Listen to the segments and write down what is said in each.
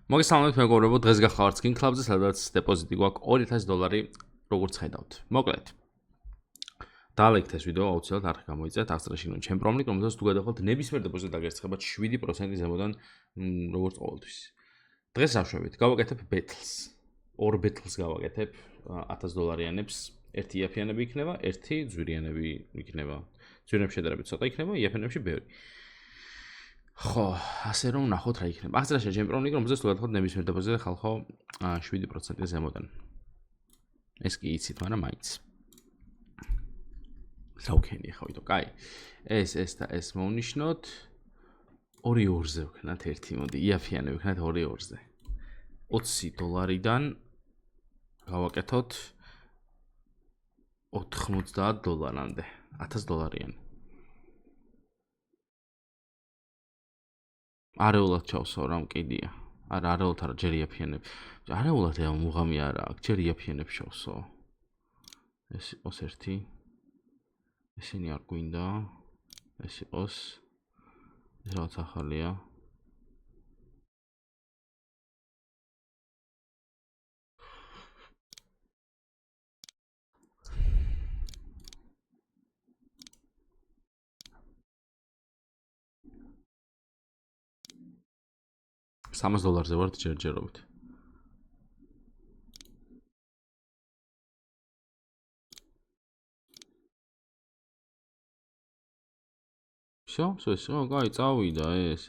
მოგესალმებით მეგობრებო, დღეს გახავართ Skin Club-ზე, სადაც დეპოზიტი გვაქვს $2000, როგორც ხედავთ. მოკლედ. დალექთ ეს ვიდეო აუცილებლად არ გამოიწევთ, აღწერაში გინდა ჩემ პრომლით, რომელსაც თუ გადახვალთ ნებისმიერ დეპოზიტს დაგერცხებათ 7% ზემოდან, როგორც ყოველთვის. დღეს ავშვებით, გავაკეთებ ბეთლს. ორ ბეთლს გავაკეთებ $1000-იანებს. ერთი იაფიანები იქნება, ერთი ძვირიანები იქნება. ძვირიანებში შედარებით ცოტა იქნება, იაფიანებში ბევრი. ხო, ასე რომ ნახოთ რა იქნება. აღწერაში ჩემ პრომლით, რომელსაც თუ გადახვალთ ნებისმიერ დეპოზიტზე ხალხო 7% ზემოდან. ეს კი იცით, მაგრამ მაინც. საუქენი ხა ვიდო, კაი. ეს და ეს მოვნიშნოთ. 2-2-ზე ვქნათ ერთი, მოდი, იაფიანები ვქნათ 2-2-ზე. $20-დან გავაკეთოთ $90-მდე, $1000-იანი. არეულად ჩავსო რა მკიდია. არა, არეულად არა, ჯერ იაფიანები. არეულად მუღამი არა აქვს, ჯერ იაფიანებს ჩავსო. ეს იყოს ერთი. ესენი არ გვინდა. ეს იყოს. ეს რაღაც ახალია. $300-ზე ვართ ჯერჯერობით. Всё, კაი, წავიდა ეს.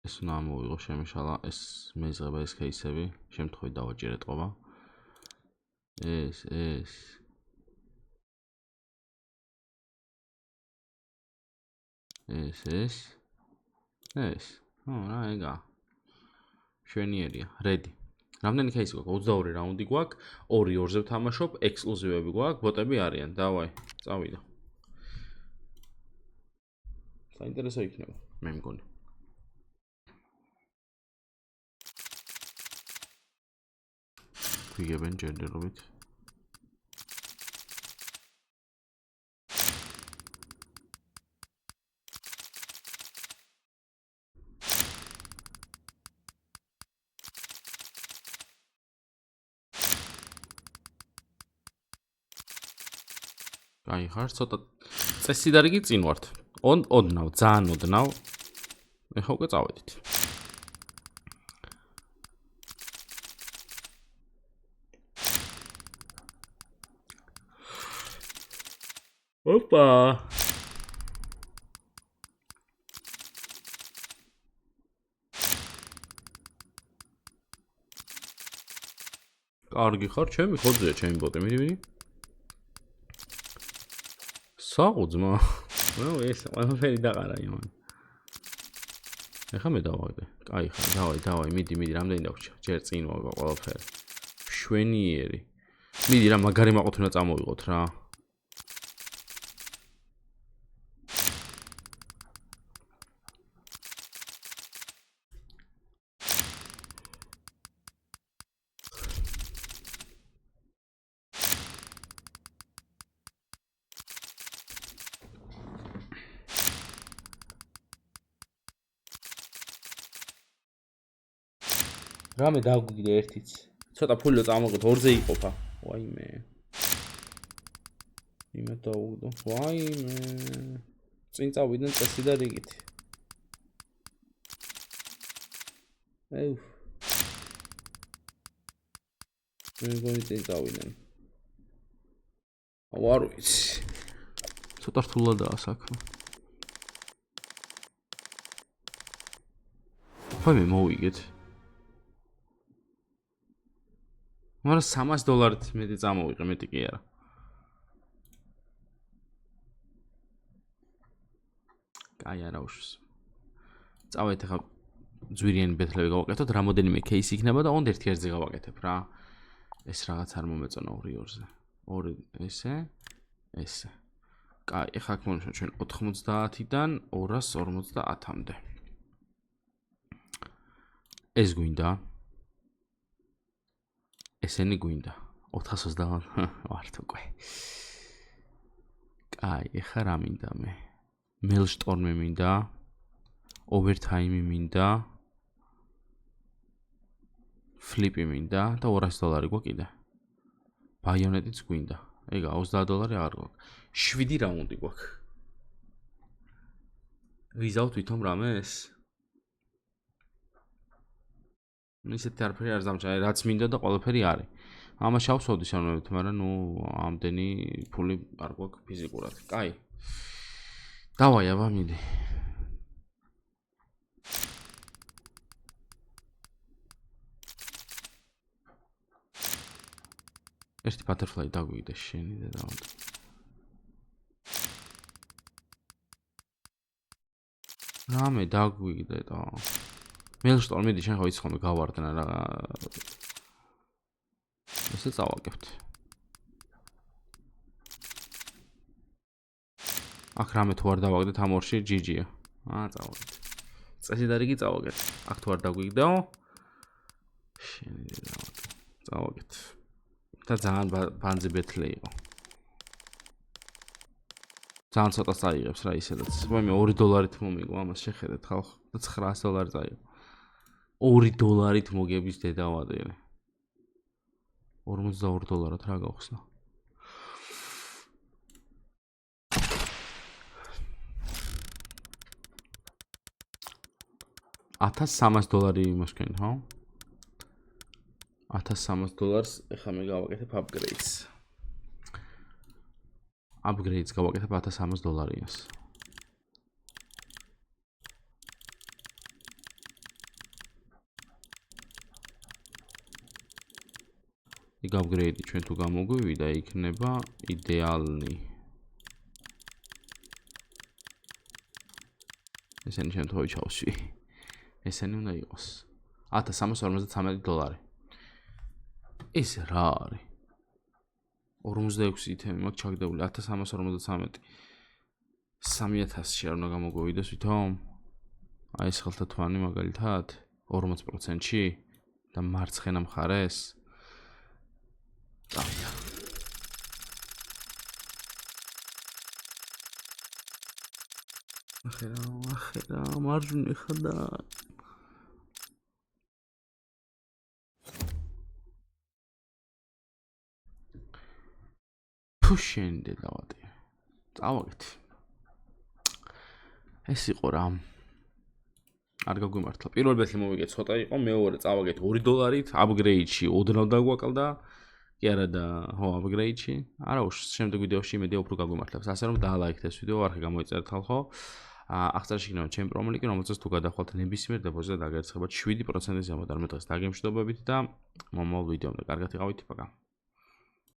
ეს უნდა მოვიღო შემიშალა, ეს მეძღება ეს кейსები, შემთხვევით დავაჭირეთ ყობა. ეს. რა ეგა. შვენიერია, ready. რამდენი кейსი გვაქვს? 22 რაუნდი გვაქვს, 2-2-ზე ვთამაშობ, ექსკლუზივები გვაქვს, ბოტები არიან. დავაი, წავიდა. საინტერესო იქნება, მე მგონი. ვიგებენ ჯერჯერობით. კაი ხარ, ცოტა წესიდარგი წინ ვართ. ოდნავ, ძალიან ოდნავ. ეხლა უკვე წავედით. ოპა. კარგი ხარ, ჩემი ხოძეა ჩემი ბოტი, მიდი. საუძმა. ნუ ეს ყველაფერი დაყარა იმან. ეხლა მე დავაგდე. კაი ხარ, დავაი, მიდი, რამდენი დაგვრჩა? ჯერ წინ ვაგვა ყველაფერი. შვენიერი. მიდი რა, მაგარი მაყოთ უნდა წამოვიღოთ რა. რამე დაგვიგდე ერთიც. ცოტა ფულო წამოვიღოთ, 2-ზე იყოფა. ვაიმე. იმედ დავუგდო. ვაიმე. წინ წავიდნენ წესი და რიგით. ეუ. მე მგონი წინ წავიდნენ. არ ვიცი. ცოტა რთულადაა საქმე. ვაიმე მოვიგეთ. მაგრამ $300 მეტი წამოვიღე, მეტი კი არა. კაი არა უშვის. წავედით ახლა ძვირიანი ბეთლები გავაკეთოთ, რამოდენიმე кейსი იქნება და ოღონდ ერთ-ერთზე გავაკეთებ რა. ეს რაღაც არ მომეწონა 2-2-ზე. 2 ესე. კაი, ახლა აქ მომიშვა ჩვენ 90-დან 250-მდე. ეს გვინდა. ესენი გვინდა 420 ვართ უკვე. კაი, ეხა რა მინდა მე? Maelstrom-ი მინდა, overtime-ი მინდა, flip-ი მინდა და $200 გვაქვს კიდე. Bayonet-იც გვინდა. ეგა $20 აღარ გვაქვს. 7 რაუნდი გვაქვს. ვიზავთ ვითომ რამეს? ისეთი არაფერი არ ზამჭა, რაც მინდა და ყველაფერი არის. ამას შავსოდი სანოებით, მაგრამ ამდენი ფული არ გვაქვს ფიზიკურად. კაი. დავაი აბა მიდი. ერთი butterfly დაგვიგდა შენი და დავამტო. რამე დაგვიგდა და Maelstrom მიდი შენ ხო იცხომი გავარდნა რა. ესე წავაგებთ. აქ რამე თუ არ დავაგდეთ ამ ორში GG-ია. წავაგეთ. წესი და რიგი წავაგეთ. აქ თუ არ დაგვიგდაო. შენი წავაგეთ. და ძალიან ბანძი ბეთლე იყო. ძალიან ცოტა წაიღებს რა ისედაც. მე $2-ით მომიგო ამას შეხედეთ ხალხ და $900 წაიღო. $2-ით მოგების დედავადელი. $42 რა გავხსნა. $1300 იმასკენ, ხო? $1300 ეხლა მე გავაკეთებ upgrades. Upgrades გავაკეთებ $1300-ს. იქ upgrade ჩვენ თუ გამოგვივიდა, იქნება იდეალნი. ესენი შემთხვევით ჩავსვი. ესენი უნდა იყოს. $1353. ეს რა არის? 46 ითემი მაქვს ჩაგდებული 1353. 3000-ში არ უნდა გამოგვივიდეს ვითომ? აი ეს ხელთათვანი მაგალითად 40%-ში და მარცხენა მხარეს. დავიდა. ახლა მარჯვნივ ხდა. შენ დედავადე. წავაგეთ. ეს იყო რა. არ გაგვიმართლა. პირველ ბეთლი მოვიგეთ ცოტა იყო, მეორე წავაგეთ $2-ით, upgrade-ში ოდნავ დაგვაკლდა. კი არა და ხო, upgrade-ში. არა უშ, შემდეგ ვიდეოში იმედია უფრო გაგვიმართლებს. ასე რომ დაალაიქეთ ეს ვიდეო, არხი გამოიწერეთ ხალხო. აღწერაში იქნება ჩემი პრომოლინკი, რომელზეც თუ გადახვალთ ნებისმიერ დეპოზიტზე დაგერცხებათ 7%-ის ზემოთ. არ მე დღეს დაგემშვიდობებით და მომავალ ვიდეომდე კარგად იყავით, პაკა.